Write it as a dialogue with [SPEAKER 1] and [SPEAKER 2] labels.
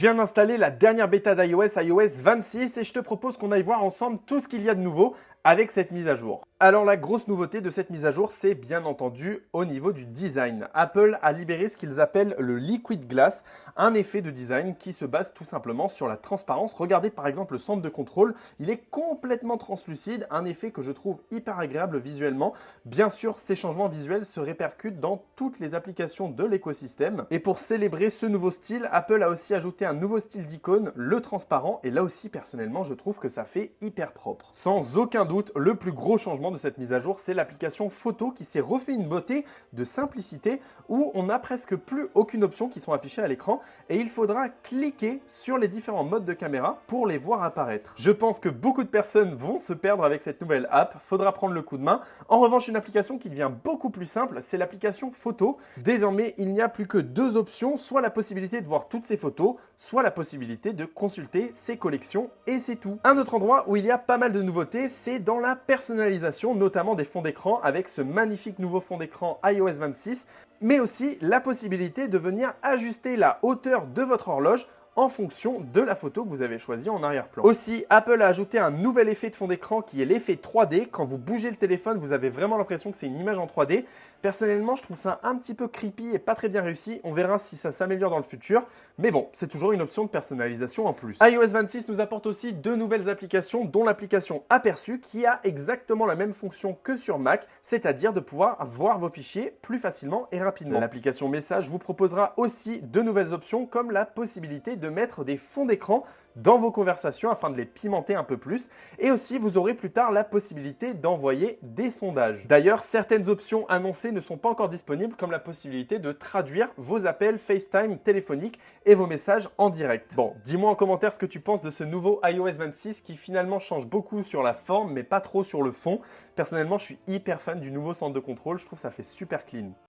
[SPEAKER 1] Je viens d'installer la dernière bêta d'iOS, iOS 26, et je te propose qu'on aille voir ensemble tout ce qu'il y a de nouveau avec cette mise à jour. Alors la grosse nouveauté de cette mise à jour, c'est bien entendu au niveau du design. Apple a libéré ce qu'ils appellent le Liquid Glass, un effet de design qui se base tout simplement sur la transparence. Regardez par exemple le centre de contrôle, il est complètement translucide, un effet que je trouve hyper agréable visuellement. Bien sûr, ces changements visuels se répercutent dans toutes les applications de l'écosystème. Et pour célébrer ce nouveau style, Apple a aussi ajouté un nouveau style d'icône, le transparent, et là aussi personnellement je trouve que ça fait hyper propre. Sans aucun doute, le plus gros changement de cette mise à jour, c'est l'application photo qui s'est refait une beauté de simplicité où on n'a presque plus aucune option qui sont affichées à l'écran et il faudra cliquer sur les différents modes de caméra pour les voir apparaître. Je pense que beaucoup de personnes vont se perdre avec cette nouvelle app, faudra prendre le coup de main. En revanche, une application qui devient beaucoup plus simple, c'est l'application photo. Désormais, il n'y a plus que deux options, soit la possibilité de voir toutes ces photos, soit la possibilité de consulter ses collections et c'est tout. Un autre endroit où il y a pas mal de nouveautés, c'est dans la personnalisation, notamment des fonds d'écran avec ce magnifique nouveau fond d'écran iOS 26, mais aussi la possibilité de venir ajuster la hauteur de votre horloge en fonction de la photo que vous avez choisie en arrière-plan. Aussi, Apple a ajouté un nouvel effet de fond d'écran qui est l'effet 3D. Quand vous bougez le téléphone, vous avez vraiment l'impression que c'est une image en 3D. Personnellement, je trouve ça un petit peu creepy et pas très bien réussi. On verra si ça s'améliore dans le futur. Mais bon, c'est toujours une option de personnalisation en plus. iOS 26 nous apporte aussi deux nouvelles applications, dont l'application Aperçu qui a exactement la même fonction que sur Mac, c'est-à-dire de pouvoir voir vos fichiers plus facilement et rapidement. L'application Message vous proposera aussi de nouvelles options comme la possibilité de mettre des fonds d'écran dans vos conversations afin de les pimenter un peu plus. Et aussi, vous aurez plus tard la possibilité d'envoyer des sondages. D'ailleurs, certaines options annoncées ne sont pas encore disponibles, comme la possibilité de traduire vos appels FaceTime téléphoniques et vos messages en direct. Bon, dis-moi en commentaire ce que tu penses de ce nouveau iOS 26 qui finalement change beaucoup sur la forme, mais pas trop sur le fond. Personnellement, je suis hyper fan du nouveau centre de contrôle. Je trouve que ça fait super clean.